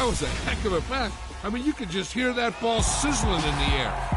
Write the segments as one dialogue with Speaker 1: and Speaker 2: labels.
Speaker 1: That was a heck of a pass. I mean, you could just hear that ball sizzling in the air.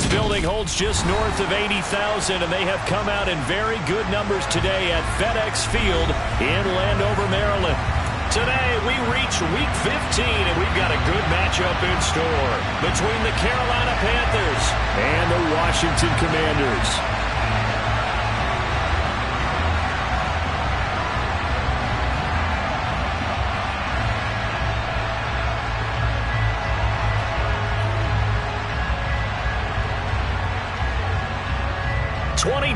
Speaker 2: Building holds just north of 80,000, and they have come out in very good numbers today at FedEx Field in Landover, Maryland. Today, we reach Week 15, and we've got a good matchup in store between the Carolina Panthers and the Washington Commanders.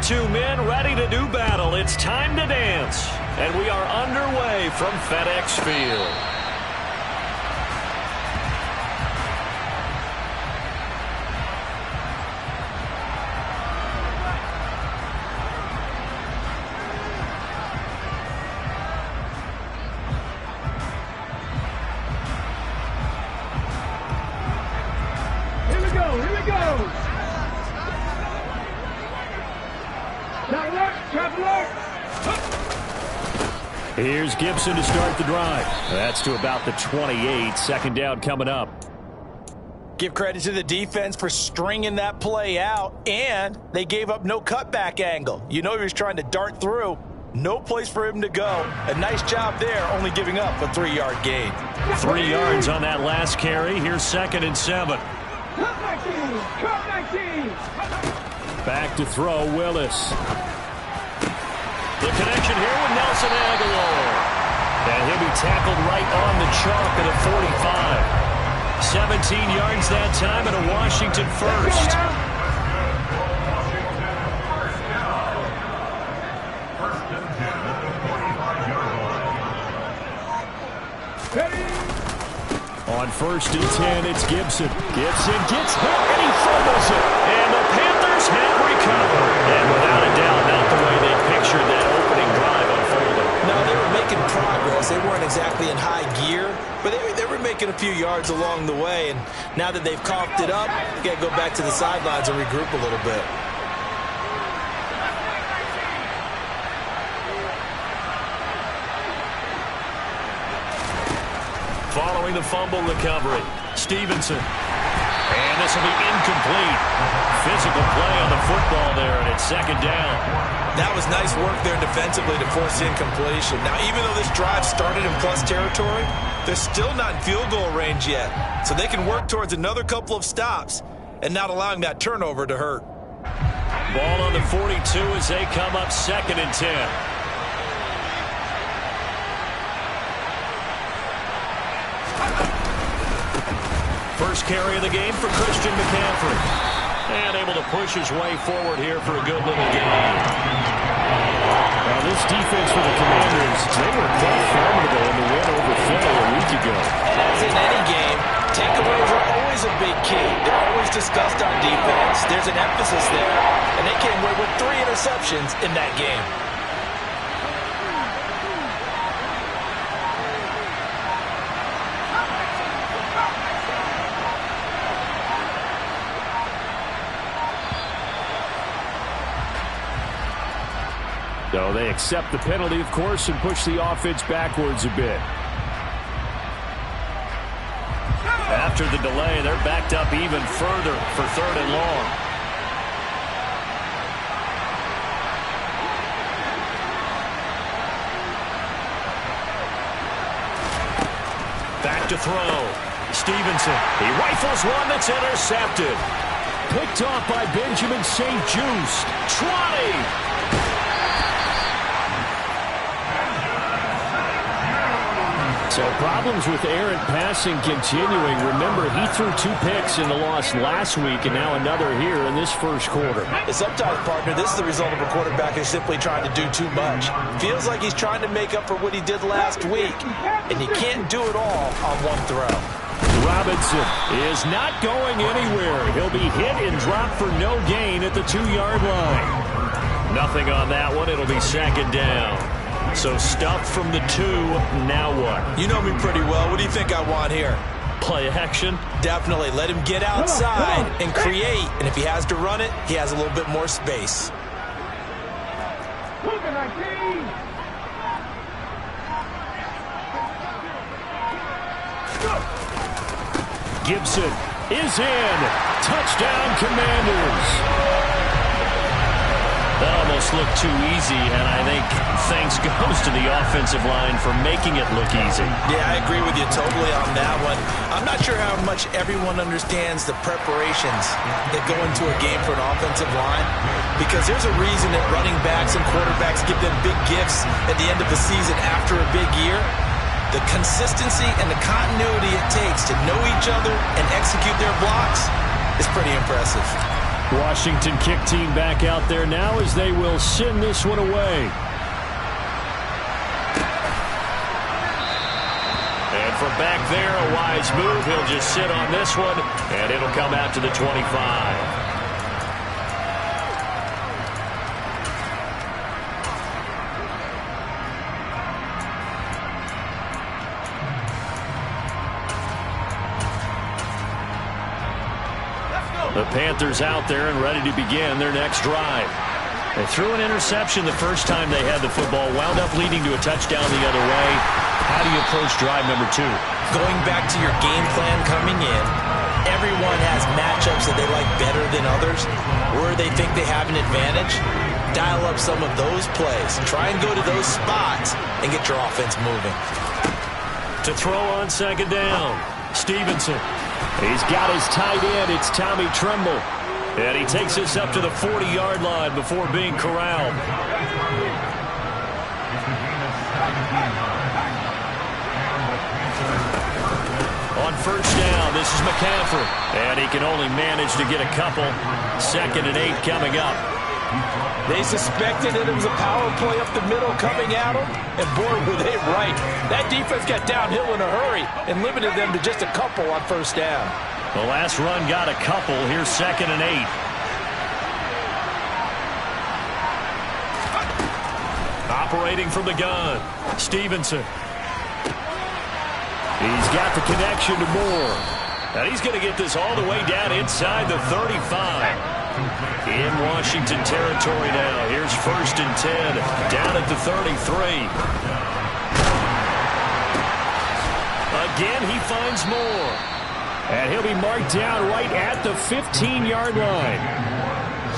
Speaker 2: Two men ready to do battle. It's time to dance. And we are underway from FedEx Field. Here's Gibson to start the drive. That's to about the 28. Second down coming up.
Speaker 3: Give credit to the defense for stringing that play out, and they gave up no cutback angle. You know he was trying to dart through. No place for him to go. A nice job there, only giving up a 3-yard gain.
Speaker 2: 3 yards on that last carry. Here's 2nd and 7. Back to throw, Willis. The connection here with Nelson Aguilar. And he'll be tackled right on the chalk at a 45. 17 yards that time and a Washington first. On 1st and 10, it's Gibson. Gibson gets hit and he fumbles it. And the Panthers have recovered. And without a doubt, not the way they pictured that opening drive unfolding.
Speaker 3: No, they were making progress. They weren't exactly in high gear, but they were making a few yards along the way. And now that they've coughed it up, they got to go back to the sidelines and regroup a little bit.
Speaker 2: following the fumble recovery. Stevenson. And this will be incomplete. Physical play on the football there, and it's second down.
Speaker 3: That was nice work there defensively to force the incompletion. Now, even though this drive started in plus territory, they're still not in field goal range yet. So they can work towards another couple of stops and not allowing that turnover to hurt.
Speaker 2: Ball on the 42 as they come up 2nd and 10. First carry of the game for Christian McCaffrey. And able to push his way forward here for a good little gain.
Speaker 4: Now this defense for the Commanders, they were quite formidable in the win over Philly a week ago.
Speaker 3: As in any game, takeaways are always a big key. They're always discussed on defense. There's an emphasis there, and they came away with 3 interceptions in that game.
Speaker 4: So they accept the penalty, of course, and push the offense backwards a bit.
Speaker 2: After the delay, they're backed up even further for 3rd and long. Back to throw. Stevenson. He rifles one that's intercepted.
Speaker 4: Picked off by Benjamin St-Juste.
Speaker 2: Trotty.
Speaker 4: So problems with errant passing continuing. Remember, he threw 2 picks in the loss last week and now another here in this first quarter.
Speaker 3: And sometimes, partner, this is the result of a quarterback who's simply trying to do too much. Feels like he's trying to make up for what he did last week, and he can't do it all on one throw.
Speaker 4: Robinson is not going anywhere. He'll be hit and dropped for no gain at the 2-yard line.
Speaker 2: Nothing on that one. It'll be 2nd down. So stuffed from the 2, now what?
Speaker 3: You know me pretty well. What do you think I want here?
Speaker 2: Play action?
Speaker 3: Definitely. Let him get outside and create. And if he has to run it, he has a little bit more space.
Speaker 4: Gibson is in. Touchdown, Commanders.
Speaker 2: That almost looked too easy, and I think thanks goes to the offensive line for making it look easy.
Speaker 3: Yeah, I agree with you totally on that one. I'm not sure how much everyone understands the preparations that go into a game for an offensive line, because there's a reason that running backs and quarterbacks give them big gifts at the end of the season after a big year. The consistency and the continuity it takes to know each other and execute their blocks is pretty impressive.
Speaker 4: Washington kick team back out there now as they will send this one away.
Speaker 2: And from back there, a wise move. He'll just sit on this one, and it'll come out to the 25. The Panthers out there and ready to begin their next drive. They threw an interception the first time they had the football, wound up leading to a touchdown the other way. How do you approach drive number 2?
Speaker 3: Going back to your game plan coming in, everyone has matchups that they like better than others, where they think they have an advantage. Dial up some of those plays. Try and go to those spots and get your offense moving.
Speaker 2: To throw on 2nd down, Stevenson.
Speaker 4: He's got his tight end. It's Tommy Tremble.
Speaker 2: And he takes us up to the 40-yard line before being corralled. On 1st down, this is McCaffrey. And he can only manage to get a couple. 2nd and 8 coming up.
Speaker 3: They suspected that it was a power play up the middle coming at them, and boy, were they right. That defense got downhill in a hurry and limited them to just a couple on 1st down.
Speaker 2: The last run got a couple. Here's 2nd and 8. Operating from the gun, Stevenson.
Speaker 4: He's got the connection to Moore.
Speaker 2: And he's going to get this all the way down inside the 35. In Washington territory now. Here's 1st and 10. Down at the 33.
Speaker 4: again, he finds more. And he'll be marked down right at the 15-yard line.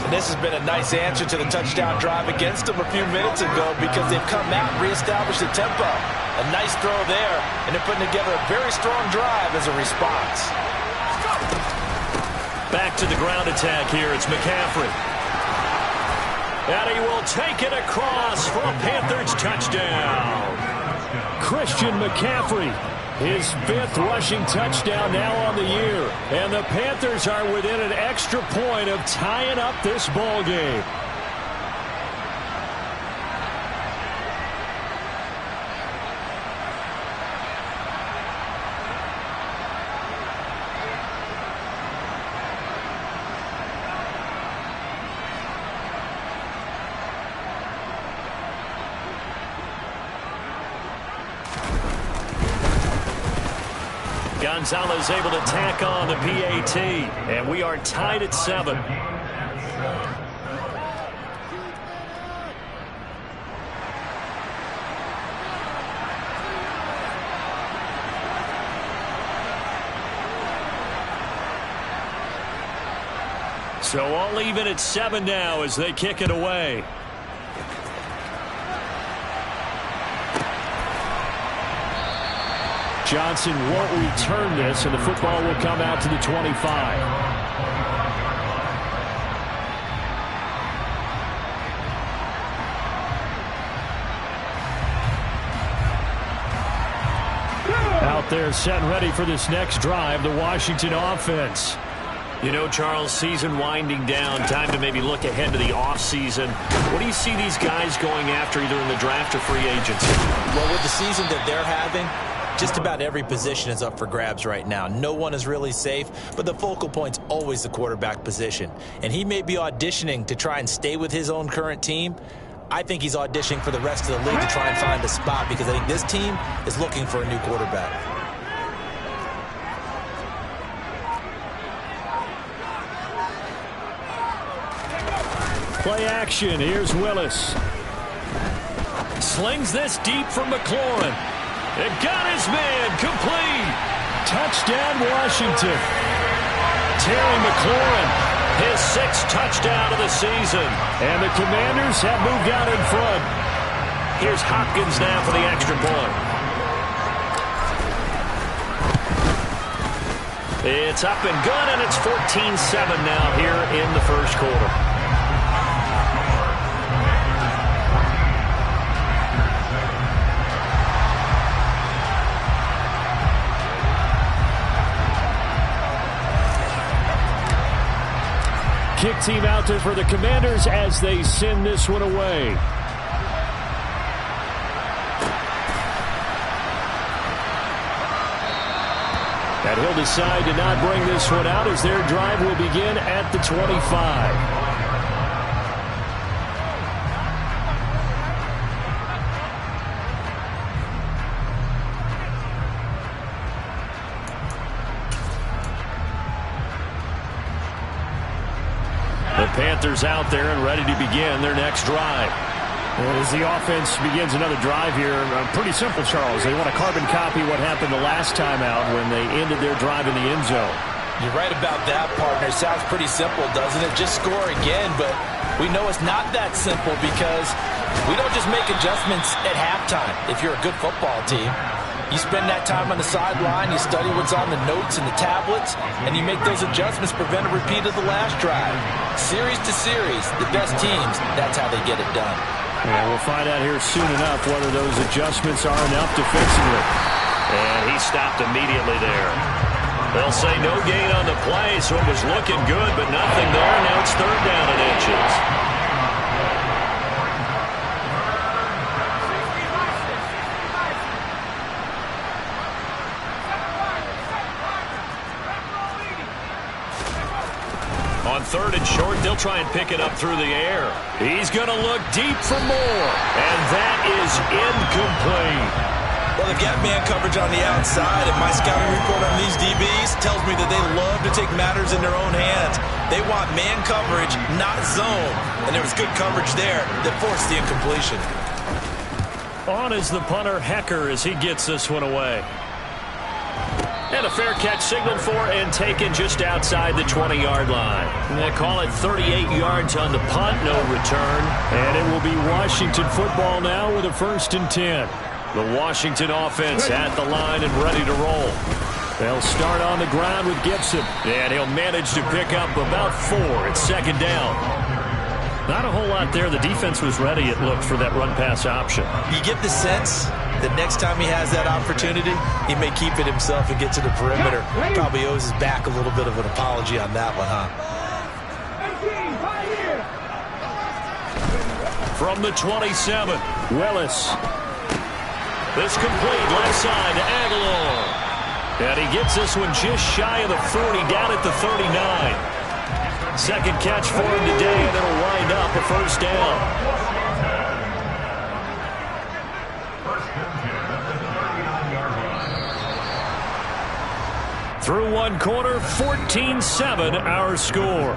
Speaker 3: And this has been a nice answer to the touchdown drive against them a few minutes ago because they've come out and reestablished the tempo. A nice throw there, and they're putting together a very strong drive as a response.
Speaker 2: Back to the ground attack here. It's McCaffrey. And he will take it across for a Panthers touchdown.
Speaker 4: Christian McCaffrey, his 5th rushing touchdown now on the year. And the Panthers are within an extra point of tying up this ball game.
Speaker 2: Gonzalez able to tack on the PAT, and we are tied at 7. So all even at 7 now as they kick it away.
Speaker 4: Johnson won't return this, and the football will come out to the 25. Out there set and ready for this next drive, the Washington offense.
Speaker 2: You know, Charles, season winding down, time to maybe look ahead to the offseason. What do you see these guys going after either in the draft or free agency?
Speaker 3: Well, with the season that they're having, just about every position is up for grabs right now. No one is really safe, but the focal point's always the quarterback position. And he may be auditioning to try and stay with his own current team. I think he's auditioning for the rest of the league to try and find a spot because I think this team is looking for a new quarterback.
Speaker 4: Play action. Here's Willis.
Speaker 2: Slings this deep from McLaurin. It got his man complete.
Speaker 4: Touchdown, Washington.
Speaker 2: Terry McLaurin, his 6th touchdown of the season.
Speaker 4: And the Commanders have moved out in front.
Speaker 2: Here's Hopkins now for the extra point. It's up and good, and it's 14-7 now here in the first quarter.
Speaker 4: Kick team out there for the Commanders as they send this one away. And he'll decide to not bring this one out as their drive will begin at the 25.
Speaker 2: The Panthers out there and ready to begin their next drive.
Speaker 4: And as the offense begins another drive here, pretty simple, Charles. They want to carbon copy what happened the last time out when they ended their drive in the end zone.
Speaker 3: You're right about that, partner. It sounds pretty simple, doesn't it? Just score again, but we know it's not that simple because we don't just make adjustments at halftime if you're a good football team. You spend that time on the sideline, you study what's on the notes and the tablets, and you make those adjustments, prevent a repeat of the last drive. Series to series, the best teams, that's how they get it done.
Speaker 4: Yeah, we'll find out here soon enough whether those adjustments are enough defensively.
Speaker 2: And he stopped immediately there. They'll say no gain on the play, so it was looking good, but nothing there. Now it's 3rd down and inches. On 3rd and short, they'll try and pick it up through the air. He's going to look deep for more, and that is incomplete.
Speaker 3: Well, they've got man coverage on the outside, and my scouting report on these DBs tells me that they love to take matters in their own hands. They want man coverage, not zone, and there was good coverage there that forced the incompletion.
Speaker 2: On is the punter, Hecker, as he gets this one away. And a fair catch signaled for and taken just outside the 20-yard line. They call it 38 yards on the punt, no return.
Speaker 4: And it will be Washington football now with a 1st and 10.
Speaker 2: The Washington offense at the line and ready to roll.
Speaker 4: They'll start on the ground with Gibson.
Speaker 2: And he'll manage to pick up about 4 at 2nd down.
Speaker 4: Not a whole lot there. The defense was ready, it looked, for that run-pass option.
Speaker 3: You get the sense that next time he has that opportunity, he may keep it himself and get to the perimeter. Probably owes his back a little bit of an apology on that one, huh?
Speaker 2: From the 27,
Speaker 4: Willis.
Speaker 2: this complete left side to Aguilar. And he gets this one just shy of the 40, down at the 39. Second catch for him today, and it'll wind up a 1st down. Through 1 quarter, 14-7 our score.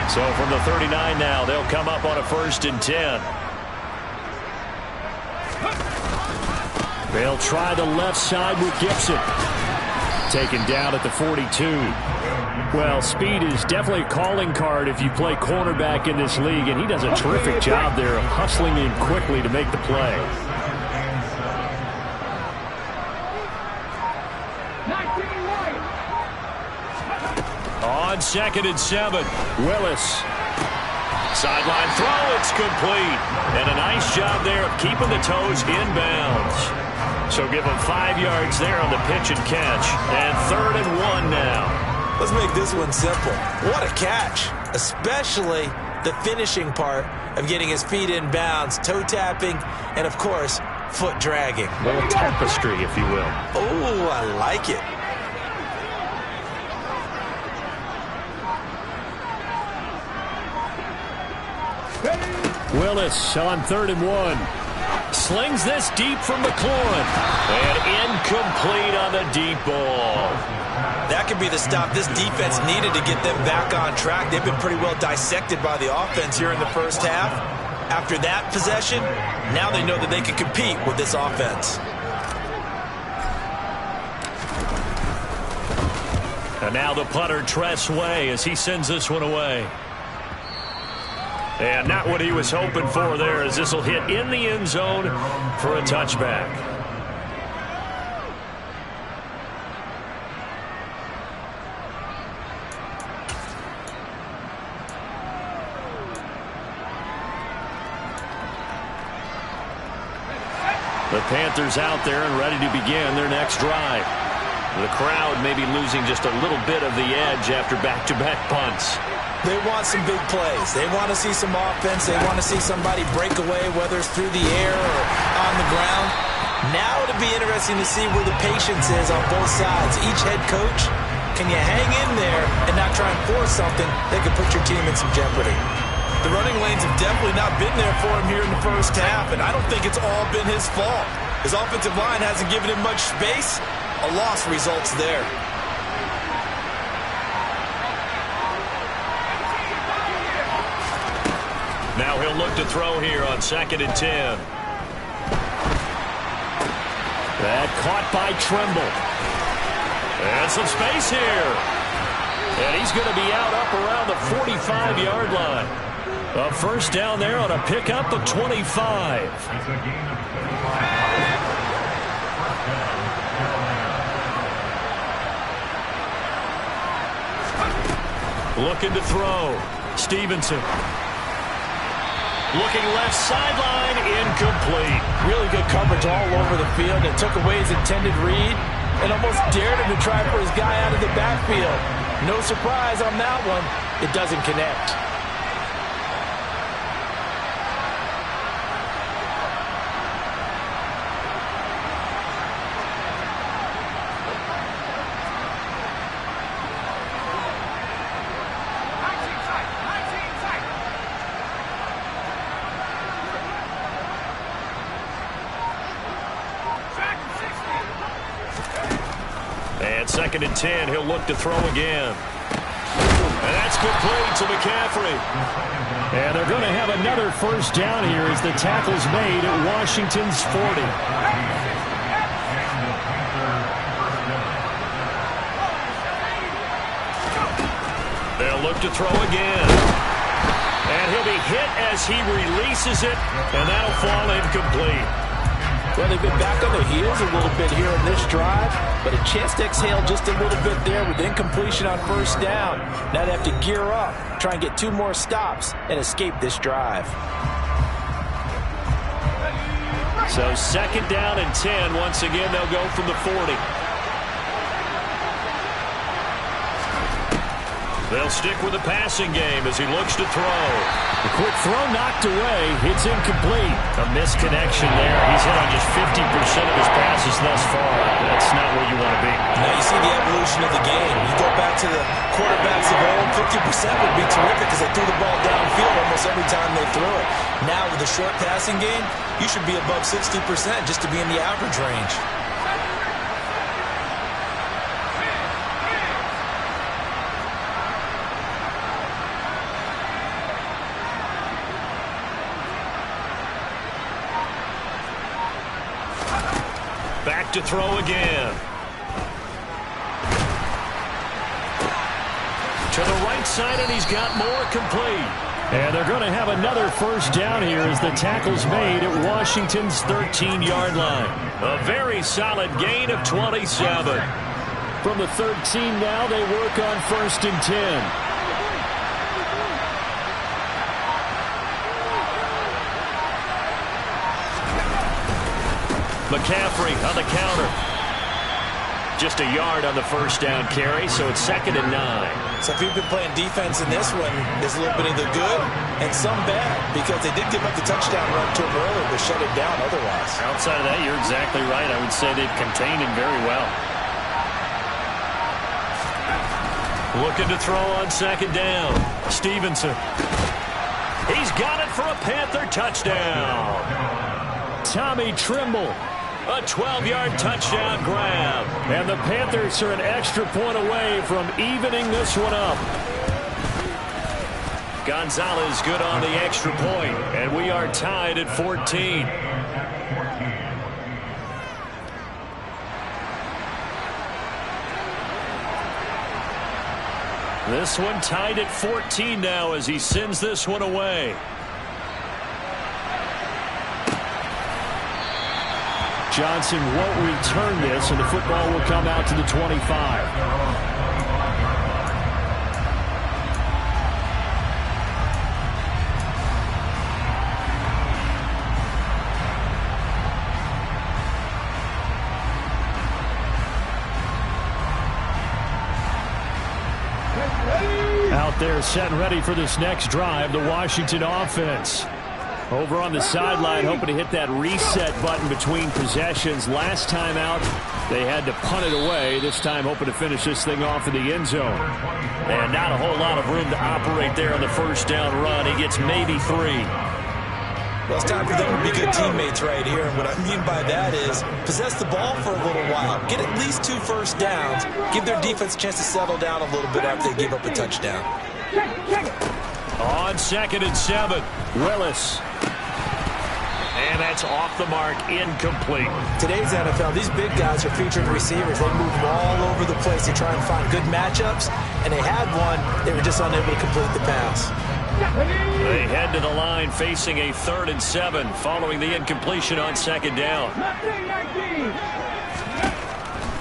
Speaker 2: So from the 39 now, they'll come up on a 1st and 10.
Speaker 4: They'll try the left side with Gibson. Taken down at the 42. Well, speed is definitely a calling card if you play cornerback in this league, and he does a terrific job there of hustling in quickly to make the play.
Speaker 2: On 2nd and 7,
Speaker 4: Willis.
Speaker 2: sideline throw, it's complete. And a nice job there of keeping the toes inbounds. So give him 5 yards there on the pitch and catch. And 3rd and 1 now.
Speaker 3: Let's make this one simple. What a catch, especially the finishing part of getting his feet in bounds, toe tapping, and, of course, foot dragging.
Speaker 2: A little tapestry, if you will.
Speaker 3: Oh, I like it.
Speaker 4: Willis on 3rd and 1.
Speaker 2: Slings this deep from McLaurin. And incomplete on the deep ball.
Speaker 3: That could be the stop this defense needed to get them back on track. They've been pretty well dissected by the offense here in the 1st half. After that possession, now they know that they can compete with this offense.
Speaker 2: And now the punter, Tress Way, as he sends this one away. And not what he was hoping for there, as this will hit in the end zone for a touchback. The Panthers out there and ready to begin their next drive. The crowd may be losing just a little bit of the edge after back-to-back punts.
Speaker 3: They want some big plays. They want to see some offense. They want to see somebody break away, whether it's through the air or on the ground. Now it'll be interesting to see where the patience is on both sides. Each head coach, can you hang in there and not try and force something that could put your team in some jeopardy? The running lanes have definitely not been there for him here in the 1st half, and I don't think it's all been his fault. His offensive line hasn't given him much space. A loss results there.
Speaker 2: Now he'll look to throw here on 2nd and 10.
Speaker 4: That caught by Tremble.
Speaker 2: And some space here. And he's going to be out up around the 45-yard line. A 1st down there on a pickup of 25. Looking to throw. Stevenson. Looking left sideline, incomplete.
Speaker 3: Really good coverage all over the field. It took away his intended read and almost dared him to try for his guy out of the backfield. No surprise on that one. It doesn't connect.
Speaker 2: And 2nd and 10, he'll look to throw again. And that's complete to McCaffrey.
Speaker 4: And they're going to have another first down here as the tackle's made at Washington's 40.
Speaker 2: They'll look to throw again. And he'll be hit as he releases it, and that'll fall incomplete.
Speaker 3: Well, they've been back on their heels a little bit here in this drive, but a chance to exhale just a little bit there with incompletion on first down. Now they have to gear up, try and get 2 more stops, and escape this drive.
Speaker 2: So second down and 10. Once again, they'll go from the 40. They'll stick with the passing game as he looks to throw.
Speaker 4: The quick throw knocked away. It's incomplete. A misconnection there. He's hit on just 50% of his passes thus far. That's not where you want to be.
Speaker 3: Now you see the evolution of the game. You go back to the quarterbacks of old, 50% would be terrific because they threw the ball downfield almost every time they threw it. Now with the short passing game, you should be above 60% just to be in the average range.
Speaker 2: Back to throw again. To the right side, and he's got more complete.
Speaker 4: And they're going to have another first down here as the tackle's made at Washington's 13-yard line.
Speaker 2: A very solid gain of 27.
Speaker 4: From the 13 now, they work on first and 10.
Speaker 2: McCaffrey on the counter. Just a yard on the first down carry, so it's second and 9.
Speaker 3: So if you've been playing defense in this one, there's a little bit of the good and some bad because they did give up the touchdown run to him earlier, but shut it down otherwise.
Speaker 4: Outside of that, you're exactly right. I would say they've contained him very well.
Speaker 2: Looking to throw on second down. Stevenson. He's got it for a Panther touchdown.
Speaker 4: Tommy Trimble.
Speaker 2: A 12-yard touchdown grab.
Speaker 4: And the Panthers are an extra point away from evening this one up.
Speaker 2: Gonzalez good on the extra point, and we are tied at 14. This one tied at 14 now as he sends this one away.
Speaker 4: Johnson won't return this, and the football will come out to the 25. Out there set and ready for this next drive, the Washington offense. Over on the sideline, hoping to hit that reset button between possessions. Last time out, they had to punt it away. This time, hoping to finish this thing off in the end zone.
Speaker 2: And not a whole lot of room to operate there on the first down run. He gets maybe 3.
Speaker 3: Well, it's time for them to be good teammates right here. And what I mean by that is possess the ball for a little while. Get at least 2 first downs. Give their defense a chance to settle down a little bit after they give up a touchdown.
Speaker 2: On second and 7, Willis. And that's off the mark, incomplete.
Speaker 3: Today's NFL, these big guys are featured receivers. They move them all over the place to try and find good matchups. And they had one. They were just unable to complete the pass.
Speaker 2: They head to the line facing a 3rd and 7 following the incompletion on second down.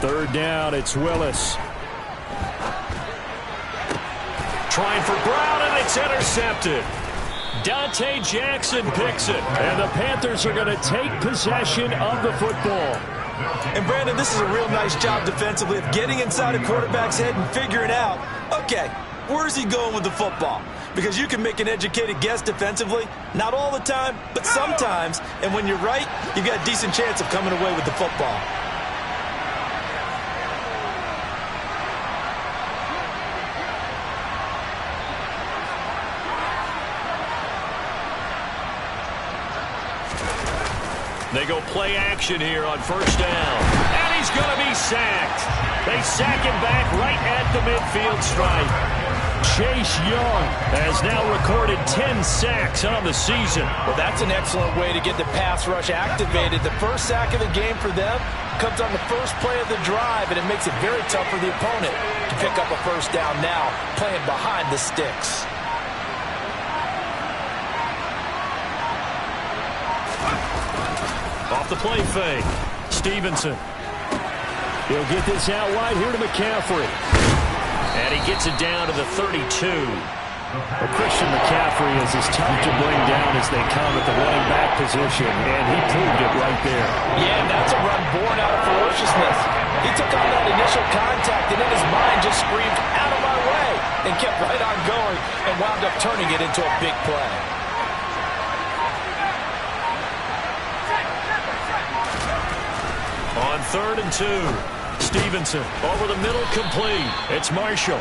Speaker 4: 3rd down, it's Willis.
Speaker 2: Trying for Brown, and it's intercepted. Dante Jackson picks it.
Speaker 4: And the Panthers are going to take possession of the football.
Speaker 3: And, Brandon, this is a real nice job defensively of getting inside a quarterback's head and figuring out, okay, where's he going with the football? Because you can make an educated guess defensively, not all the time, but sometimes. And when you're right, you've got a decent chance of coming away with the football.
Speaker 2: They go play action here on first down. And he's going to be sacked. They sack him back right at the midfield stripe.
Speaker 4: Chase Young has now recorded 10 sacks on the season.
Speaker 3: Well, that's an excellent way to get the pass rush activated. The first sack of the game for them comes on the first play of the drive, and it makes it very tough for the opponent to pick up a first down now, playing behind the sticks.
Speaker 4: Off the play fake. Stevenson. He'll get this out wide here to McCaffrey. And he gets it down to the 32. Well, Christian McCaffrey is as tough to bring down as they come at the running back position, and he proved it right there.
Speaker 3: Yeah, and that's a run born out of ferociousness. He took on that initial contact, and in his mind just screamed, "Out of my way," and kept right on going and wound up turning it into a big play.
Speaker 4: On 3rd and 2, Stevenson over the middle, complete. It's Marshall.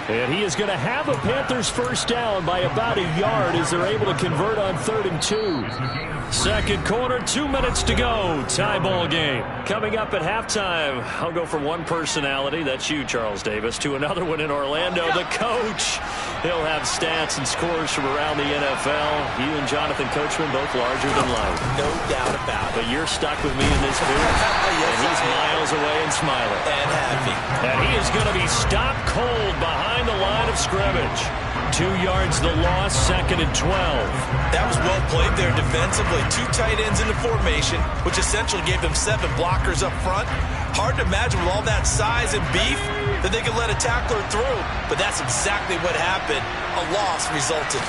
Speaker 4: And he is going to have a Panthers first down by about a yard as they're able to convert on 3rd and 2. Second quarter, 2 minutes to go. Tie ball game. Coming up at halftime, I'll go from one personality, that's you, Charles Davis, to another one in Orlando, the coach. He'll have stats and scores from around the NFL. You and Jonathan Coachman both larger than life.
Speaker 3: No doubt about it.
Speaker 4: But you're stuck with me in this booth,
Speaker 3: Yes,
Speaker 4: and he's miles away and smiling.
Speaker 3: And happy.
Speaker 4: And he is going to be stopped cold behind the line of scrimmage. 2 yards the loss, 2nd and 12.
Speaker 3: That was well played there defensively. 2 tight ends in the formation, which essentially gave them 7 blockers up front. Hard to imagine with all that size and beef that they could let a tackler through. But that's exactly what happened. A loss resulted.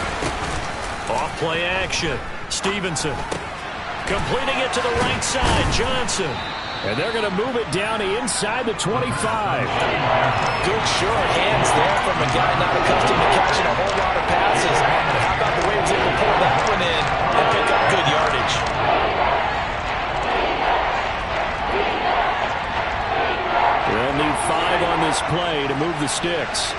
Speaker 4: Off play action. Stevenson completing it to the right side. Johnson. And they're going to move it down to inside the 25.
Speaker 3: Good short hands there from a guy not accustomed to catching a whole lot of passes. But how about the way he was able to pull that one in and pick up good yardage?
Speaker 4: They'll need 5 on this play to move the sticks.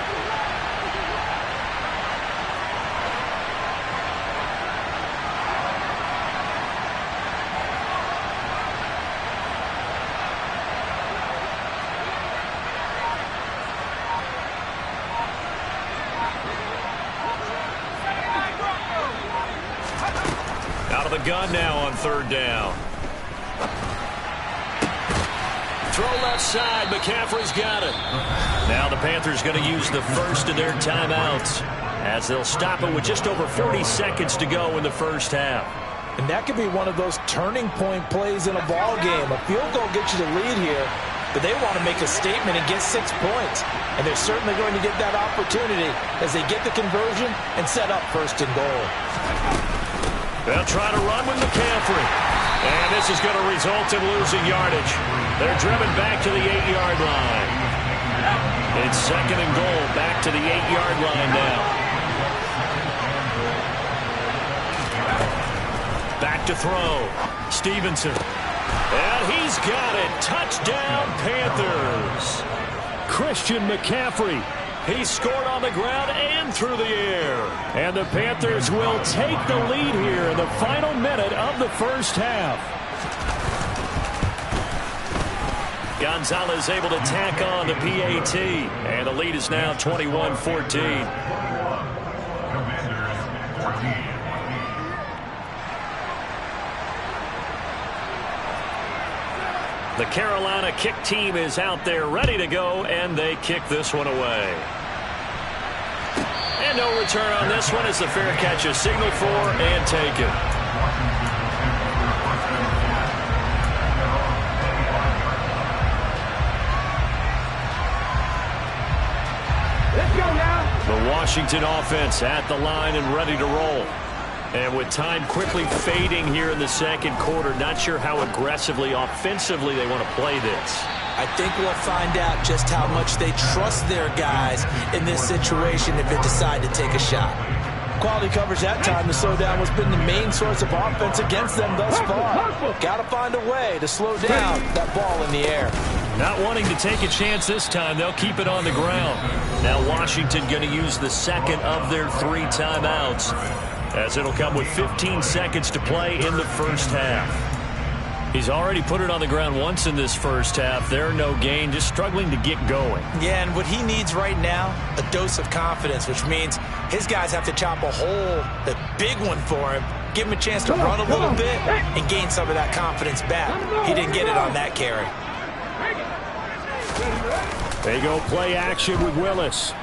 Speaker 4: The gun now on 3rd down. Throw left side. McCaffrey's got it. Now the Panthers going to use the first of their timeouts as they'll stop it with just over 40 seconds to go in the first half.
Speaker 3: And that could be one of those turning point plays in a ball game. A field goal gets you the lead here, but they want to make a statement and get 6 points. And they're certainly going to get that opportunity as they get the conversion and set up 1st and goal.
Speaker 4: They'll try to run with McCaffrey. And this is going to result in losing yardage. They're driven back to the 8-yard line. It's 2nd and goal, back to the 8-yard line now. Back to throw. Stevenson. And he's got it. Touchdown, Panthers. Christian McCaffrey. He scored on the ground and through the air. And the Panthers will take the lead here in the final minute of the first half. Gonzalez able to tack on the PAT. And the lead is now 21-14. The Carolina kick team is out there ready to go, and they kick this one away. And no return on this one as the fair catch is signaled for and taken.
Speaker 5: Let's go now.
Speaker 4: The Washington offense at the line and ready to roll. And with time quickly fading here in the second quarter, not sure how aggressively, offensively they want to play this.
Speaker 3: I think we'll find out just how much they trust their guys in this situation if they decide to take a shot. Quality coverage that time to slow down what's been the main source of offense against them thus far. Got to find a way to slow down that ball in the air.
Speaker 4: Not wanting to take a chance this time, they'll keep it on the ground. Now Washington going to use the second of their 3 timeouts, as it'll come with 15 seconds to play in the first half.
Speaker 2: He's already put it on the ground once in this first half. They're no gain, just struggling to get going.
Speaker 3: Yeah, and what he needs right now, a dose of confidence, which means his guys have to chop a hole, a big one for him, give him a chance to run a little bit and gain some of that confidence back. He didn't get it on that carry.
Speaker 4: They go play action with Willis.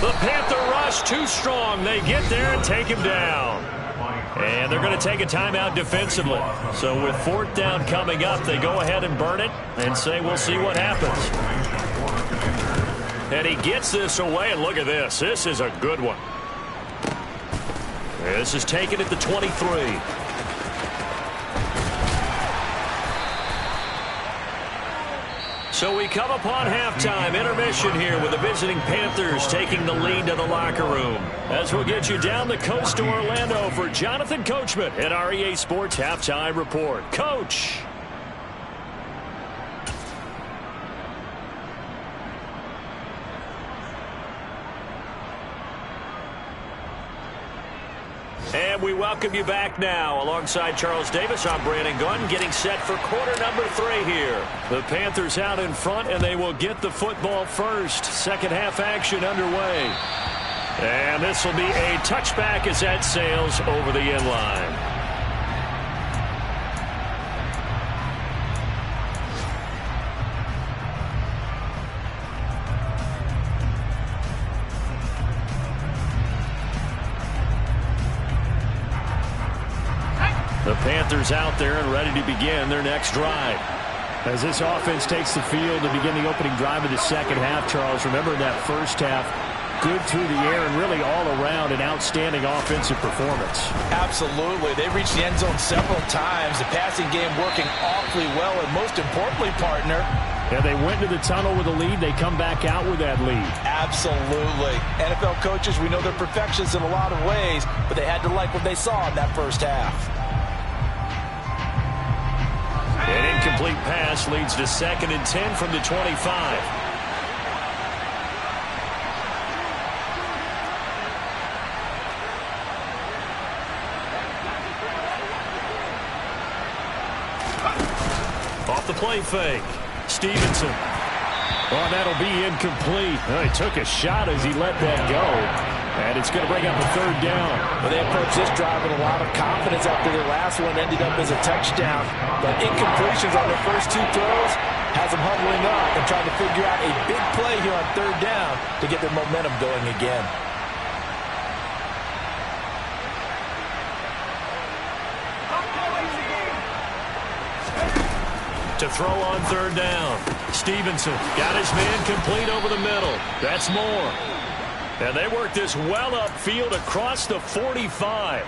Speaker 2: The Panther rush too strong. They get there and take him down. And they're going to take a timeout defensively. So with fourth down coming up, they go ahead and burn it and say we'll see what happens. And he gets this away, and look at this. This is a good one. This is taken at the 23. So we come upon halftime intermission here with the visiting Panthers taking the lead to the locker room. As we'll get you down the coast to Orlando for Jonathan Coachman at our EA Sports Halftime Report. Coach. And we welcome you back now. Alongside Charles Davis, I'm Brandon Gunn, getting set for quarter number 3 here. The Panthers out in front, and they will get the football first. Second half action underway. And this will be a touchback as that sails over the end line. The Panthers out there and ready to begin their next drive. As this offense takes the field to begin the opening drive of the second half, Charles, remember in that first half, good through the air and really all around an outstanding offensive performance.
Speaker 3: Absolutely. They reached the end zone several times. The passing game working awfully well, and most importantly, partner,
Speaker 4: yeah, they went to the tunnel with a lead. They come back out with that lead.
Speaker 3: Absolutely. NFL coaches, we know they're perfectionists in a lot of ways, but they had to like what they saw in that first half.
Speaker 2: An incomplete pass leads to 2nd and 10 from the 25. Off the play fake. Stevenson.
Speaker 4: Oh, that'll be incomplete. Oh, he took a shot as he let that go. And it's going to bring up a 3rd down.
Speaker 3: Well, they approached this drive with a lot of confidence after their last one ended up as a touchdown. But incompletions on their first 2 throws has them huddling up and trying to figure out a big play here on 3rd down to get their momentum going again.
Speaker 2: To throw on 3rd down. Stevenson got his man complete over the middle. That's more. And they work this well upfield across the 45.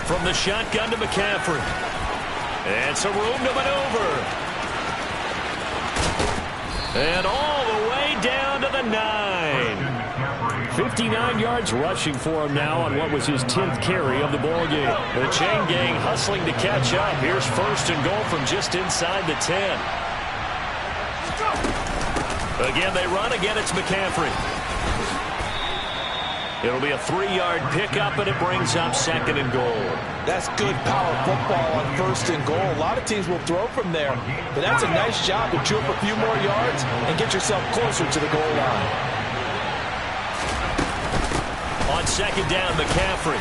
Speaker 2: From the shotgun to McCaffrey. And some room to maneuver. And all the way down to the 9.
Speaker 4: 59 yards rushing for him now on what was his 10th carry of the ballgame.
Speaker 2: The chain gang hustling to catch up. Here's 1st and goal from just inside the 10. Again, they run. Again, it's McCaffrey. It'll be a 3-yard pickup, and it brings up 2nd and goal.
Speaker 3: That's good power football on 1st and goal. A lot of teams will throw from there, but that's a nice job to chew up a few more yards and get yourself closer to the goal line.
Speaker 2: On 2nd down, McCaffrey.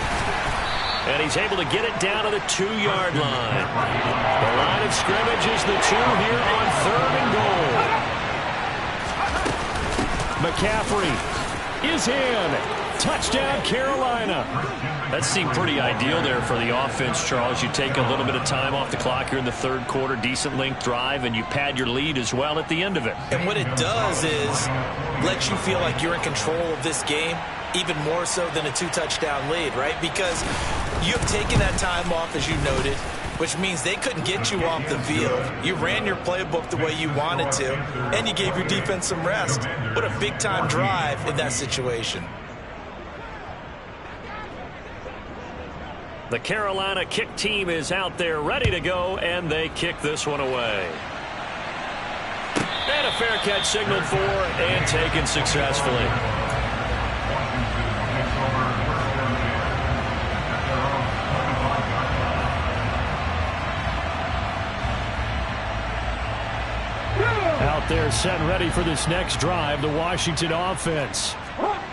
Speaker 2: And he's able to get it down to the 2-yard line. The line of scrimmage is the 2 here on 3rd and goal.
Speaker 4: McCaffrey is in. Touchdown, Carolina.
Speaker 2: That seemed pretty ideal there for the offense, Charles. You take a little bit of time off the clock here in the 3rd quarter, decent length drive, and you pad your lead as well at the end of it.
Speaker 3: And what it does is let you feel like you're in control of this game, even more so than a 2-touchdown lead, right? Because you've taken that time off, as you noted, which means they couldn't get you off the field. You ran your playbook the way you wanted to, and you gave your defense some rest. What a big-time drive in that situation.
Speaker 2: The Carolina kick team is out there ready to go, and they kick this one away. And And a fair catch signaled for and taken successfully.
Speaker 4: Out there set and ready for this next drive, the Washington offense.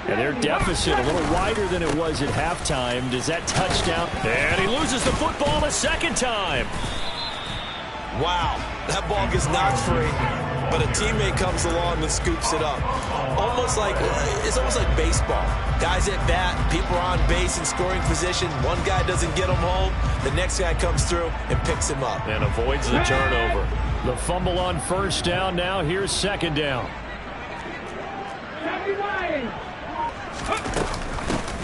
Speaker 4: And their deficit a little wider than it was at halftime. Does that touchdown?
Speaker 2: And he loses the football a second time.
Speaker 3: Wow, that ball gets knocked free, but a teammate comes along and scoops it up. It's almost like baseball. Guys at bat, people are on base in scoring position. One guy doesn't get him home. The next guy comes through and picks him up.
Speaker 2: And avoids the turnover.
Speaker 4: The fumble on first down. Now here's second down.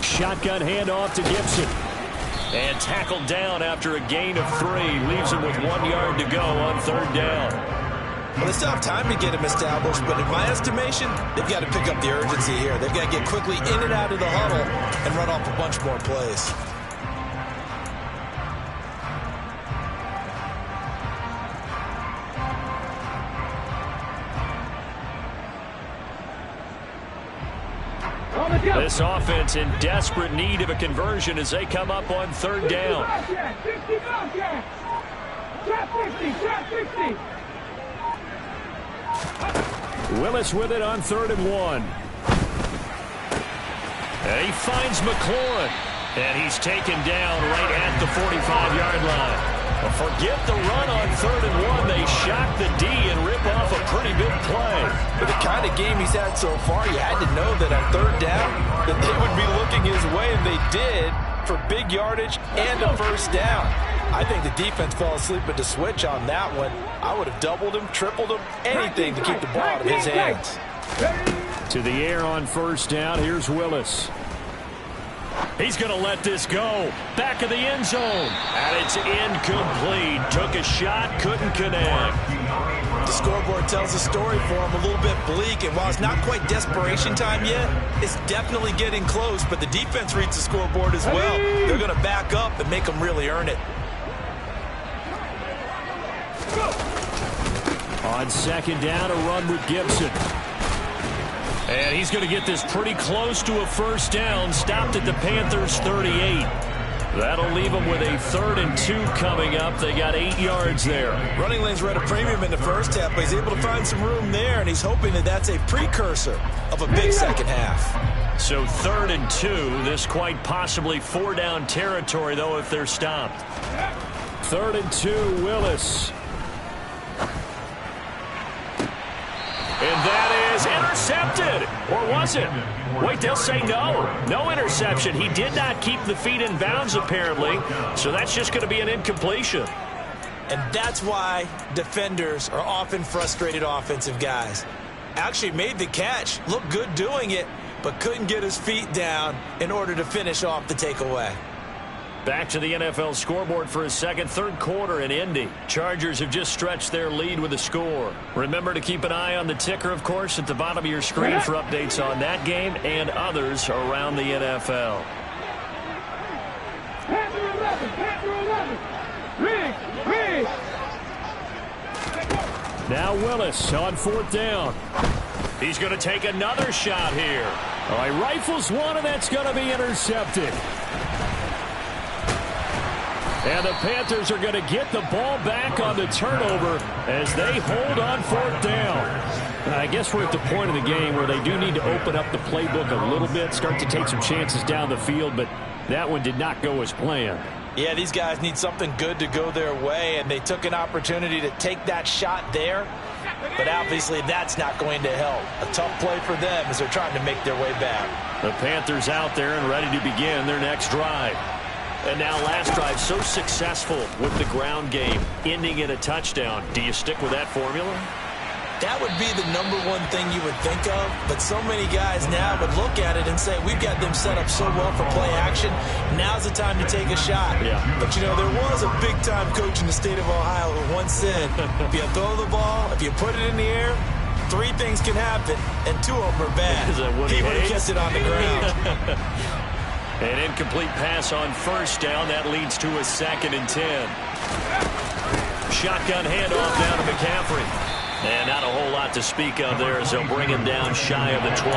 Speaker 4: Shotgun handoff to Gibson.
Speaker 2: And tackled down after a gain of 3. Leaves him with 1 yard to go on third down.
Speaker 3: Well, they still have time to get him established, but in my estimation, they've got to pick up the urgency here. They've got to get quickly in and out of the huddle and run off a bunch more plays.
Speaker 2: This offense in desperate need of a conversion as they come up on third down.
Speaker 4: Willis with it on 3rd and 1.
Speaker 2: And he finds McLaurin. And he's taken down right at the 45-yard line. Well, forget the run on 3rd and 1. They shock the D and rip off a pretty big play.
Speaker 3: With the kind of game he's had so far, you had to know that on third down that they would be looking his way, and they did, for big yardage and a first down. I think the defense fell asleep at the switch on that one. I would have doubled him, tripled him, anything to keep the ball out of his hands.
Speaker 4: To the air on first down. Here's Willis.
Speaker 2: He's going to let this go. Back of the end zone. And it's incomplete. Took a shot, couldn't connect.
Speaker 3: The scoreboard tells a story for him, a little bit bleak. And while it's not quite desperation time yet, it's definitely getting close. But the defense reads the scoreboard as well. They're going to back up and make them really earn it.
Speaker 4: On second down, a run with Gibson.
Speaker 2: And he's going to get this pretty close to a first down. Stopped at the Panthers' 38. That'll leave them with a 3rd and 2 coming up. They got 8 yards there.
Speaker 3: Running lanes were at a premium in the first half, but he's able to find some room there, and he's hoping that that's a precursor of a big second half.
Speaker 2: So 3rd and 2. This quite possibly 4-down territory, though, if they're stopped.
Speaker 4: 3rd and 2, Willis.
Speaker 2: And that is intercepted. Or was it? Wait, they'll say no. No interception. He did not keep the feet in bounds, apparently. So that's just going to be an incompletion.
Speaker 3: And that's why defenders are often frustrated offensive guys. Actually made the catch, looked good doing it, but couldn't get his feet down in order to finish off the takeaway.
Speaker 2: Back to the NFL scoreboard for a second. 3rd quarter in Indy. Chargers have just stretched their lead with a score. Remember to keep an eye on the ticker, of course, at the bottom of your screen for updates on that game and others around the NFL.
Speaker 4: Now Willis on 4th down.
Speaker 2: He's going to take another shot here.
Speaker 4: All right, rifles one, and that's going to be intercepted. And the Panthers are going to get the ball back on the turnover as they hold on 4th down. I guess we're at the point of the game where they do need to open up the playbook a little bit, start to take some chances down the field, but that one did not go as planned.
Speaker 3: Yeah, these guys need something good to go their way, and they took an opportunity to take that shot there, but obviously that's not going to help. A tough play for them as they're trying to make their way back.
Speaker 2: The Panthers out there and ready to begin their next drive. And now last drive so successful with the ground game, ending in a touchdown. Do you stick with that formula?
Speaker 3: That would be the #1 thing you would think of, but so many guys now would look at it and say, we've got them set up so well for play action, now's the time to take a shot.
Speaker 2: Yeah.
Speaker 3: But, you know, there was a big-time coach in the state of Ohio who once said, if you throw the ball, if you put it in the air, 3 things can happen, and 2 of them are bad. He would have kept it on the ground.
Speaker 2: An incomplete pass on first down. That leads to a 2nd and 10. Shotgun handoff down to McCaffrey. And not a whole lot to speak of there as they'll bring him down shy of the 20.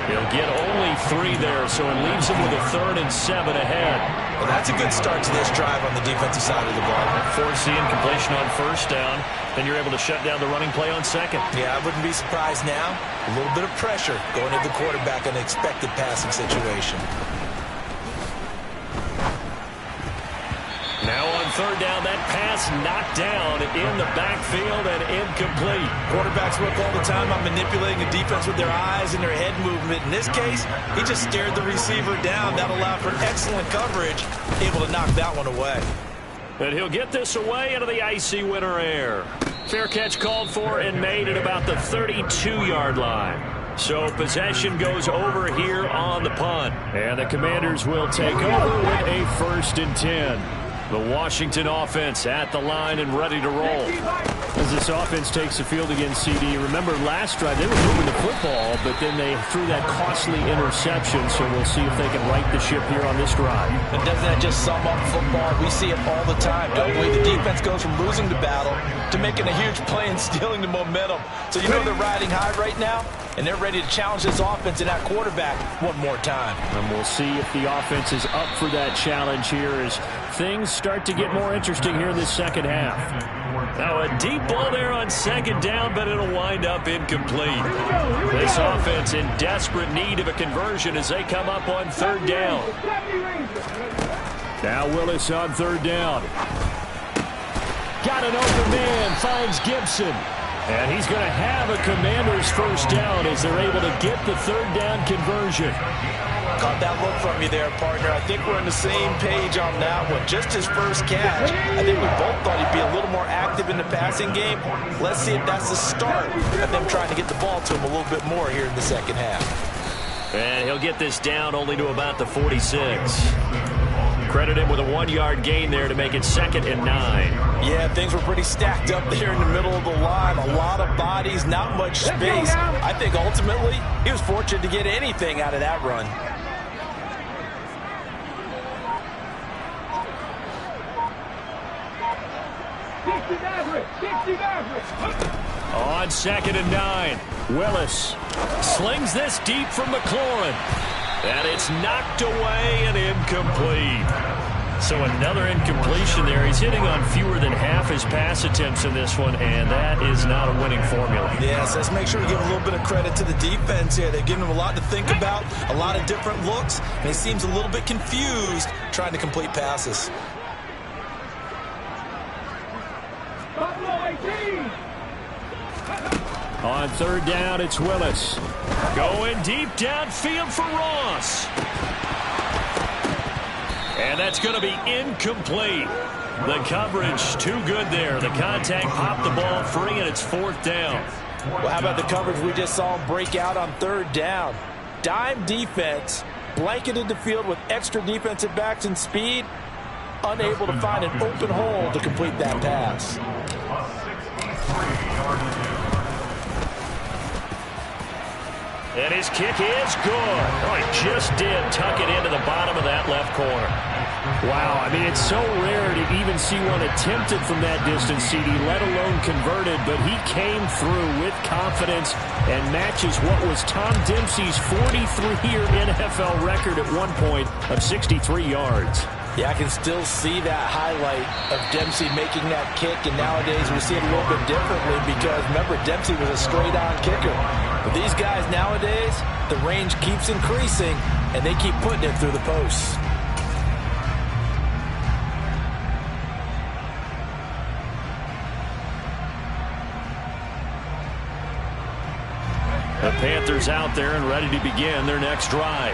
Speaker 2: He'll get only 3 there, so it leaves him with a 3rd and 7 ahead.
Speaker 3: Well, that's a good start to this drive on the defensive side of the ball.
Speaker 2: Force the incompletion on 1st down, then you're able to shut down the running play on 2nd.
Speaker 3: Yeah, I wouldn't be surprised now. A little bit of pressure going to the quarterback in an expected passing situation.
Speaker 2: Now on 3rd down, that pass knocked down in the backfield and incomplete.
Speaker 3: Quarterbacks work all the time on manipulating the defense with their eyes and their head movement. In this case, he just stared the receiver down. That allowed for excellent coverage, able to knock that one away.
Speaker 2: And he'll get this away into the icy winter air. Fair catch called for and made at about the 32-yard line. So possession goes over here on the punt. And the Commanders will take over with a 1st and 10. The Washington offense at the line and ready to roll.
Speaker 4: As this offense takes the field against CD, remember last drive they were moving the football, but then they threw that costly interception, so we'll see if they can right the ship here on this drive.
Speaker 3: And doesn't that just sum up football? We see it all the time, don't we? The defense goes from losing the battle to making a huge play and stealing the momentum. So you know they're riding high right now, and they're ready to challenge this offense and that quarterback one more time.
Speaker 4: And we'll see if the offense is up for that challenge here as things start to get more interesting here in this 2nd half.
Speaker 2: Now a deep ball there on 2nd down, but it'll wind up incomplete. This offense in desperate need of a conversion as they come up on 3rd down.
Speaker 4: Now Willis on 3rd down. Got an open man, finds Gibson. And he's going to have a Commander's 1st down as they're able to get the 3rd down conversion.
Speaker 3: Caught that look from you there, partner. I think we're on the same page on that one. Just his first catch. I think we both thought he'd be a little more active in the passing game. Let's see if that's the start of them trying to get the ball to him a little bit more here in the 2nd half.
Speaker 2: And he'll get this down only to about the 46. Credit him with a 1-yard gain there to make it 2nd and 9.
Speaker 3: Yeah, things were pretty stacked up there in the middle of the line. A lot of bodies, not much space. I think ultimately he was fortunate to get anything out of that run.
Speaker 2: On 2nd and 9, Willis slings this deep from McLaurin. And it's knocked away and incomplete. So another incompletion there. He's hitting on fewer than half his pass attempts in this one, and that is not a winning formula.
Speaker 3: Yes, let's make sure we give a little bit of credit to the defense here. They've given him a lot to think about, a lot of different looks, and he seems a little bit confused trying to complete passes.
Speaker 4: On 3rd down, it's Willis.
Speaker 2: Going deep downfield for Ross. And that's going to be incomplete. The coverage too good there. The contact popped the ball free, and it's 4th down.
Speaker 3: Well, how about the coverage we just saw him break out on 3rd down? Dime defense, blanketed the field with extra defensive backs and speed, unable to find an open hole to complete that pass.
Speaker 2: And his kick is good. Oh, he just did tuck it into the bottom of that left corner.
Speaker 4: Wow, I mean, it's so rare to even see one attempted from that distance, CD, let alone converted, but he came through with confidence and matches what was Tom Dempsey's 43-year NFL record at one point of 63 yards.
Speaker 3: Yeah, I can still see that highlight of Dempsey making that kick, and nowadays we see it a little bit differently because, remember, Dempsey was a straight-on kicker. But these guys nowadays, the range keeps increasing, and they keep putting it through the posts.
Speaker 2: The Panthers out there and ready to begin their next drive.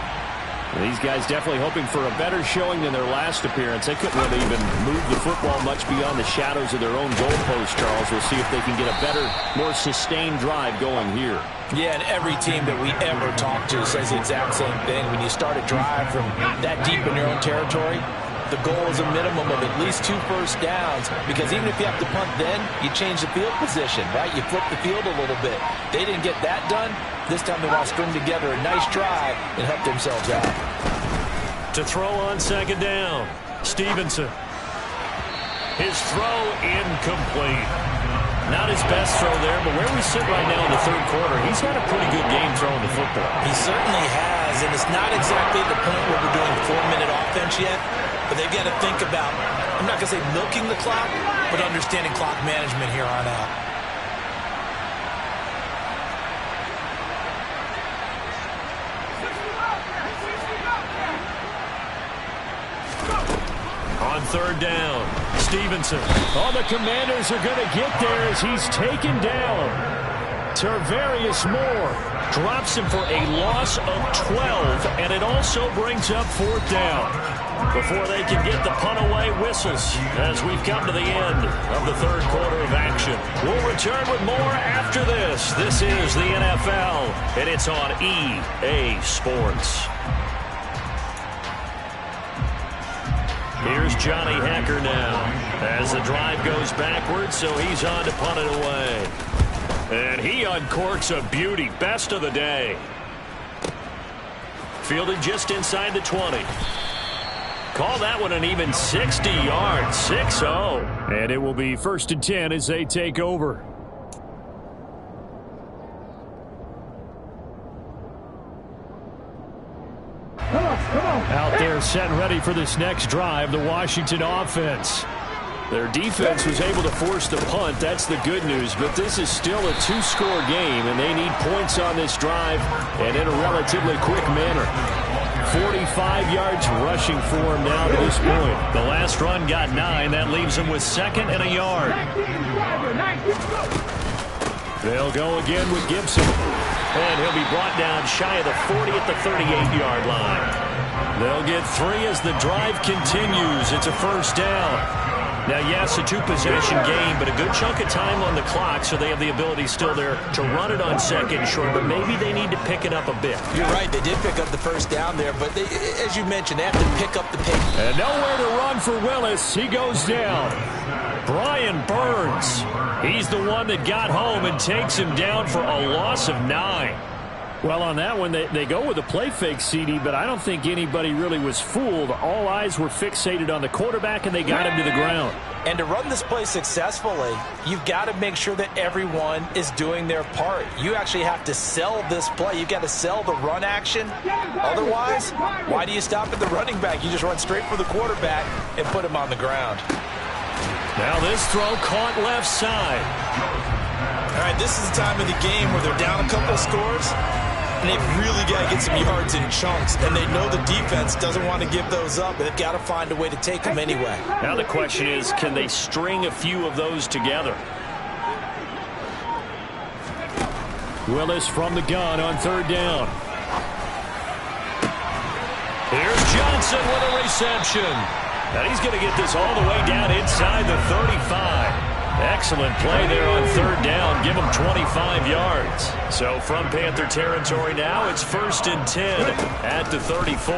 Speaker 4: These guys definitely hoping for a better showing than their last appearance. They couldn't really even move the football much beyond the shadows of their own goalpost, Charles. We'll see if they can get a better, more sustained drive going here.
Speaker 3: Yeah, and every team that we ever talk to says the exact same thing. When you start a drive from that deep in your own territory, the goal is a minimum of at least 2 first downs, because even if you have to punt then, you change the field position, right? You flip the field a little bit. They didn't get that done. This time they want to string together a nice drive and help themselves out.
Speaker 2: To throw on 2nd down, Stevenson. His throw incomplete. Not his best throw there, but where we sit right now in the third quarter, he's had a pretty good game throwing the football.
Speaker 3: He certainly has, and it's not exactly the point where we're doing 4-minute offense yet, but they've got to think about, I'm not going to say milking the clock, but understanding clock management here on out.
Speaker 2: On third down, Stevenson.
Speaker 4: Oh, the Commanders are going to get there as he's taken down. Tarvarius Moore drops him for a loss of 12, and it also brings up fourth down. Before they can get the punt away, whistles as we've come to the end of the third quarter of action. We'll return with more after this. This is the NFL, and it's on EA Sports. Here's Johnny Hacker now as the drive goes backwards, so he's on to punt it away. And he uncorks a beauty. Best of the day. Fielded just inside the 20. Call that one an even 60 yards. 6-0. And it will be 1st and 10 as they take over. Out there set and ready for this next drive, the Washington offense. Their defense was able to force the punt. That's the good news. But this is still a 2-score game, and they need points on this drive and in a relatively quick manner. 45 yards rushing for him now to this point.
Speaker 2: The last run got 9. That leaves him with 2nd and a yard.
Speaker 4: They'll go again with Gibson.
Speaker 2: And he'll be brought down shy of the 40 at the 38-yard line. They'll get 3 as the drive continues. It's a first down. Now, yes, a 2-possession game, but a good chunk of time on the clock, so they have the ability still there to run it on 2nd short, but maybe they need to pick it up a bit.
Speaker 3: You're right. They did pick up the first down there, but they, as you mentioned, they have to pick up the pace.
Speaker 4: And nowhere to run for Willis. He goes down. Brian Burns. He's the one that got home and takes him down for a loss of 9. Well, on that one, they go with a play fake, CD, but I don't think anybody really was fooled. All eyes were fixated on the quarterback, and they got him to the ground.
Speaker 3: And to run this play successfully, you've got to make sure that everyone is doing their part. You actually have to sell this play. You've got to sell the run action. Otherwise, why do you stop at the running back? You just run straight for the quarterback and put him on the ground.
Speaker 2: Now this throw caught left side.
Speaker 3: All right, this is the time of the game where they're down a couple of scores, and they've really got to get some yards in chunks, and they know the defense doesn't want to give those up, but they've got to find a way to take them anyway.
Speaker 2: Now the question is, can they string a few of those together?
Speaker 4: Willis from the gun on third down.
Speaker 2: Here's Johnson with a reception. And he's going to get this all the way down inside the 35. Excellent play there on third down. Give him 25 yards. So from Panther territory now, it's 1st and 10 at the 34.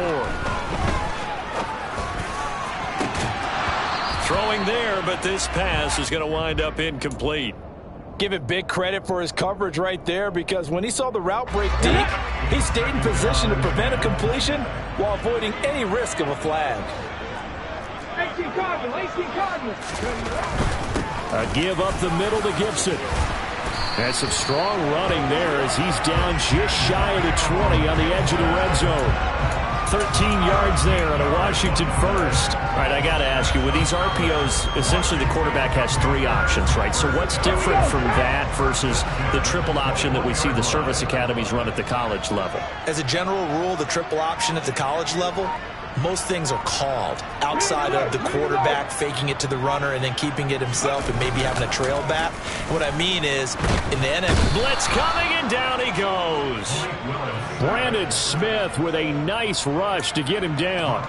Speaker 2: Throwing there, but this pass is going to wind up incomplete.
Speaker 3: Give it big credit for his coverage right there, because when he saw the route break deep, he stayed in position to prevent a completion while avoiding any risk of a flag.
Speaker 4: A give up the middle to Gibson. And some strong running there as he's down just shy of the 20 on the edge of the red zone. 13 yards there on a Washington first.
Speaker 2: All right, I got to ask you, with these RPOs, essentially the quarterback has 3 options, right? So what's different from that versus the triple option that we see the service academies run at the college level?
Speaker 3: As a general rule, the triple option at the college level, most things are called outside of the quarterback faking it to the runner and then keeping it himself and maybe having a trail back. What I mean is, in the NFL,
Speaker 2: blitz coming, and down he goes.
Speaker 4: Brandon Smith with a nice rush to get him down.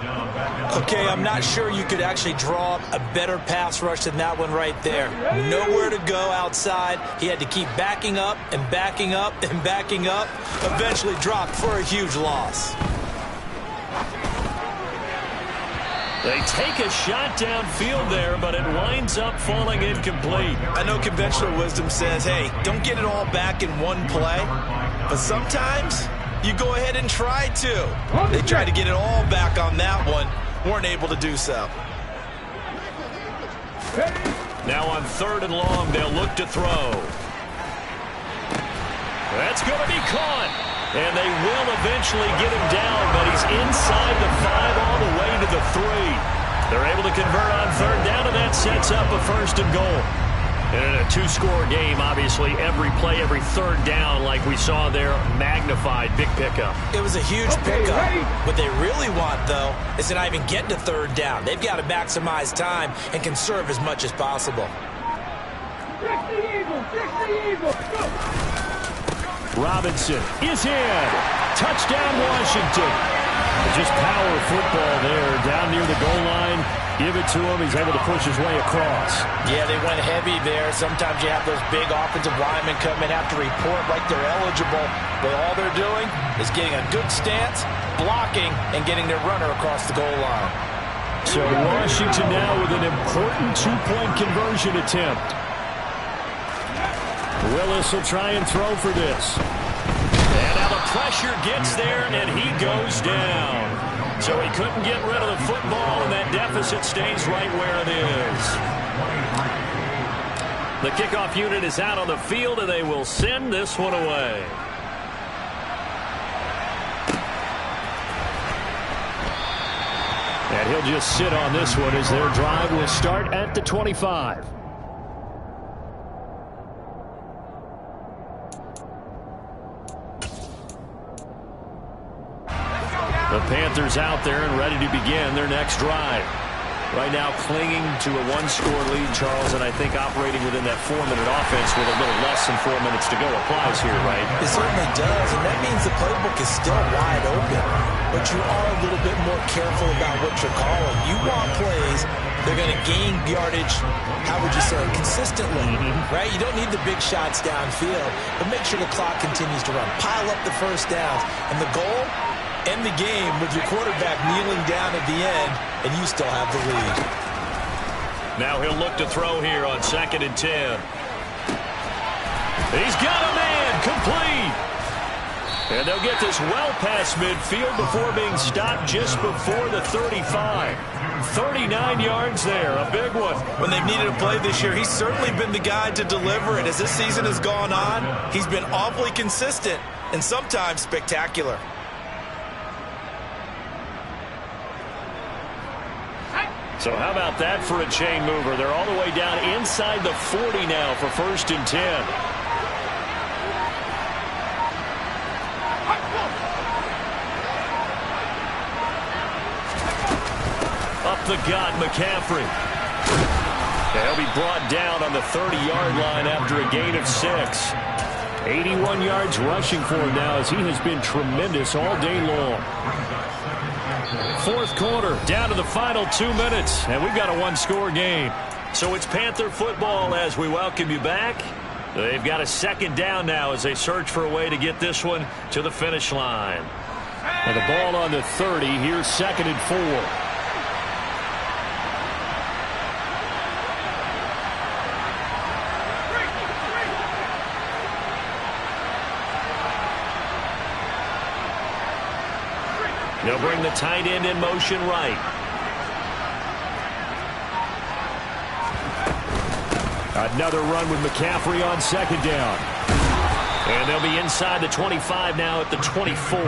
Speaker 3: Okay, I'm not sure you could actually draw up a better pass rush than that one right there. Nowhere to go outside. He had to keep backing up and backing up and backing up. Eventually dropped for a huge loss.
Speaker 2: They take a shot downfield there, but it winds up falling incomplete.
Speaker 3: I know conventional wisdom says, hey, don't get it all back in one play. But sometimes you go ahead and try to. They tried to get it all back on that one. Weren't able to do so.
Speaker 2: Now on 3rd and long, they'll look to throw. That's going to be caught. And they will eventually get him down, but he's inside the 5 all the way to the 3. They're able to convert on 3rd down, and that sets up a 1st and goal. And in a 2-score game, obviously, every play, every 3rd down, like we saw there, magnified, big pickup.
Speaker 3: It was a huge pickup. What they really want, though, is to not even get to 3rd down. They've got to maximize time and conserve as much as possible.
Speaker 5: Fix the Eagle! Fix the Eagle! Go!
Speaker 4: Robinson is in. Touchdown, Washington. Just power football there down near the goal line. Give it to him. He's able to push his way across.
Speaker 3: Yeah, they went heavy there. Sometimes you have those big offensive linemen come in, have to report like they're eligible. But all they're doing is getting a good stance, blocking, and getting their runner across the goal line.
Speaker 4: So Washington now with an important 2-point conversion attempt. Willis will try and throw for this.
Speaker 2: And now the pressure gets there, and he goes down. So he couldn't get rid of the football, and that deficit stays right where it is. The kickoff unit is out on the field, and they will send this one away.
Speaker 4: And he'll just sit on this one as their drive will start at the 25.
Speaker 2: The Panthers out there and ready to begin their next drive. Right now clinging to a 1-score lead, Charles, and I think operating within that 4-minute offense with a little less than 4 minutes to go applies here, right?
Speaker 3: It certainly does, and that means the playbook is still wide open. But you are a little bit more careful about what you're calling. You want plays, they're going to gain yardage, how would you say, consistently, right? You don't need the big shots downfield, but make sure the clock continues to run. Pile up the first downs, and the goal, end the game with your quarterback kneeling down at the end, and you still have the lead.
Speaker 2: Now he'll look to throw here on 2nd and 10. He's got a man, complete. And they'll get this well past midfield before being stopped just before the 35. 39 yards there, a big one.
Speaker 3: When they've needed a play this year, he's certainly been the guy to deliver it. As this season has gone on, he's been awfully consistent and sometimes spectacular.
Speaker 2: So how about that for a chain mover? They're all the way down inside the 40 now for 1st and 10. Up the gut, McCaffrey. They'll be brought down on the 30-yard line after a gain of 6. 81 yards rushing for him now as he has been tremendous all day long. 4th quarter, down to the final 2 minutes, and we've got a 1-score game. So it's Panther football as we welcome you back. They've got a 2nd down now as they search for a way to get this one to the finish line.
Speaker 4: And the ball on the 30, here's 2nd and 4.
Speaker 2: They'll bring the tight end in motion right.
Speaker 4: Another run with McCaffrey on 2nd down.
Speaker 2: And they'll be inside the 25 now at the 24.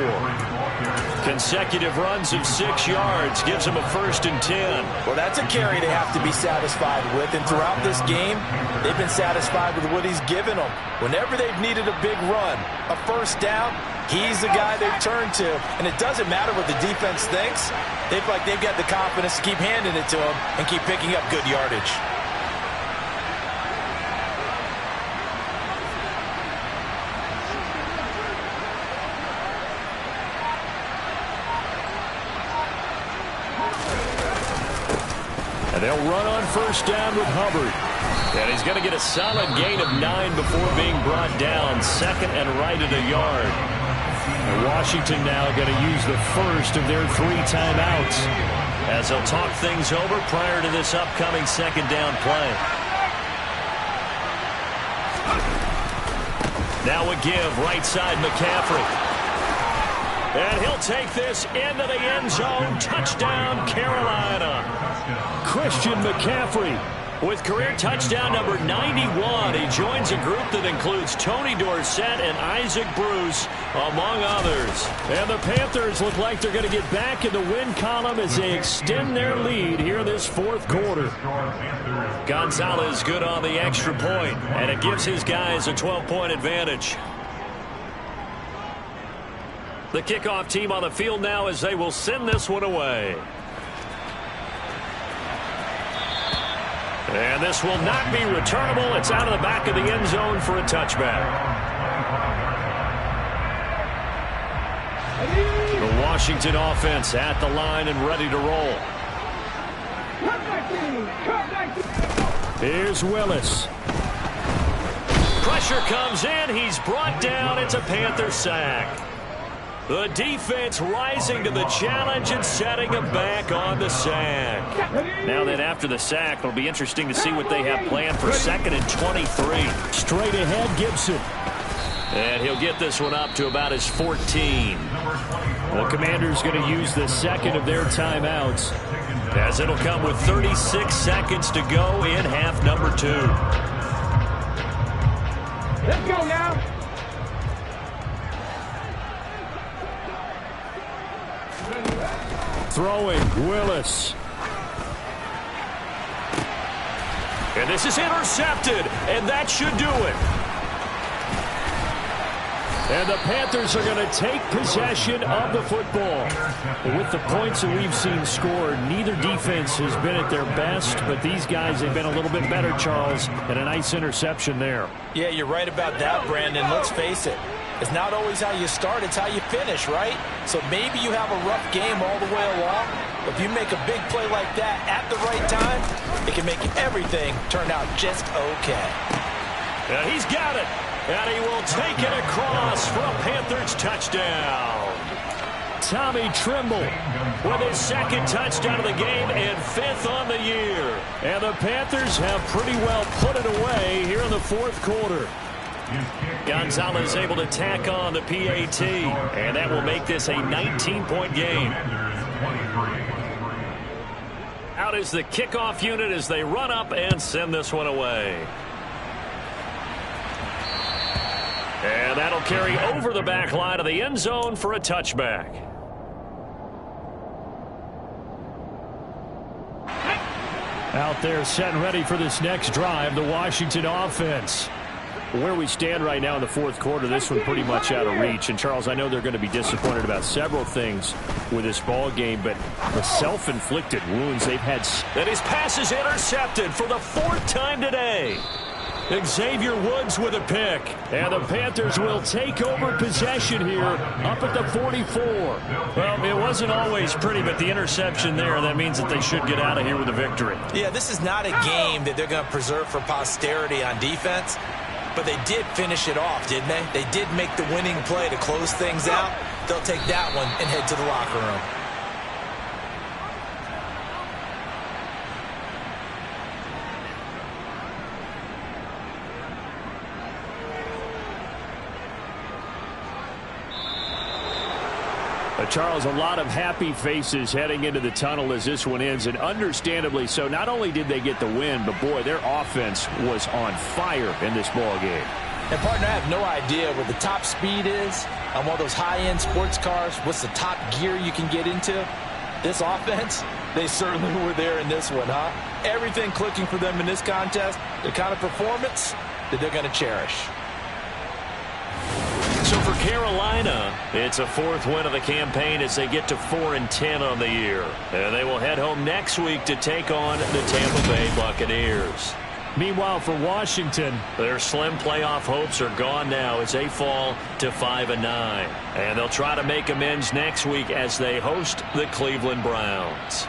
Speaker 2: Consecutive runs of 6 yards gives them a 1st and 10.
Speaker 3: Well, that's a carry they have to be satisfied with. And throughout this game, they've been satisfied with what he's given them. Whenever they've needed a big run, a 1st down, he's the guy they've turned to. And it doesn't matter what the defense thinks. They feel like they've got the confidence to keep handing it to him and keep picking up good yardage.
Speaker 4: And they'll run on 1st down with Hubbard.
Speaker 2: And he's going to get a solid gain of 9 before being brought down. 2nd and right at a yard.
Speaker 4: And Washington now going to use the first of their 3 timeouts
Speaker 2: as they'll talk things over prior to this upcoming 2nd down play. Now a give, right side McCaffrey. And he'll take this into the end zone. Touchdown, Carolina.
Speaker 4: Christian McCaffrey
Speaker 2: With career touchdown number 91, he joins a group that includes Tony Dorsett and Isaac Bruce, among others.
Speaker 4: And the Panthers look like they're going to get back in the win column as they extend their lead here in this fourth quarter.
Speaker 2: Gonzalez good on the extra point, and it gives his guys a 12-point advantage. The kickoff team on the field now as they will send this one away. And this will not be returnable. It's out of the back of the end zone for a touchback. The Washington offense at the line and ready to roll.
Speaker 4: Here's Willis.
Speaker 2: Pressure comes in. He's brought down. It's a Panther sack. The defense rising to the challenge and setting him back on the sack.
Speaker 4: Now then, after the sack, it'll be interesting to see what they have planned for 2nd and 23. Straight ahead, Gibson.
Speaker 2: And he'll get this one up to about his 14.
Speaker 4: The Commanders going to use the second of their timeouts,
Speaker 2: as it'll come with 36 seconds to go in half number 2.
Speaker 5: Let's go now.
Speaker 4: Throwing, Willis.
Speaker 2: And this is intercepted, and that should do it.
Speaker 4: And the Panthers are going to take possession of the football. With the points that we've seen scored, neither defense has been at their best, but these guys have been a little bit better, Charles, and a nice interception there.
Speaker 3: Yeah, you're right about that, Brandon. Let's face it. It's not always how you start, it's how you finish, right? So maybe you have a rough game all the way along, but if you make a big play like that at the right time, it can make everything turn out just okay.
Speaker 2: And he's got it. And he will take it across for a Panthers touchdown.
Speaker 4: Tommy Trimble
Speaker 2: with his 2nd touchdown of the game and 5th on the year.
Speaker 4: And the Panthers have pretty well put it away here in the fourth quarter.
Speaker 2: Gonzalez able to tack on the PAT, and that will make this a 19-point game. Out is the kickoff unit as they run up and send this one away. And that'll carry over the back line of the end zone for a touchback.
Speaker 4: Out there set and ready for this next drive, the Washington offense. Where we stand right now in the fourth quarter, this one pretty much out of reach. And, Charles, I know they're going to be disappointed about several things with this ball game, but the self-inflicted wounds they've had.
Speaker 2: And his pass is intercepted for the 4th time today.
Speaker 4: Xavier Woods with a pick. And the Panthers will take over possession here up at the 44.
Speaker 2: Well, it wasn't always pretty, but the interception there, that means that they should get out of here with a victory.
Speaker 3: Yeah, this is not a game that they're going to preserve for posterity on defense. But they did finish it off, didn't they? They did make the winning play to close things out. They'll take that one and head to the locker room.
Speaker 4: Charles, a lot of happy faces heading into the tunnel as this one ends, and understandably so. Not only did they get the win, but, boy, their offense was on fire in this ball game.
Speaker 3: And, partner, I have no idea what the top speed is on one of those high-end sports cars. What's the top gear you can get into? This offense, they certainly were there in this one, huh? Everything clicking for them in this contest, the kind of performance that they're going to cherish.
Speaker 2: So for Carolina, it's a 4th win of the campaign as they get to 4-10 on the year. And they will head home next week to take on the Tampa Bay Buccaneers.
Speaker 4: Meanwhile, for Washington,
Speaker 2: their slim playoff hopes are gone now as they fall to 5-9. And they'll try to make amends next week as they host the Cleveland Browns.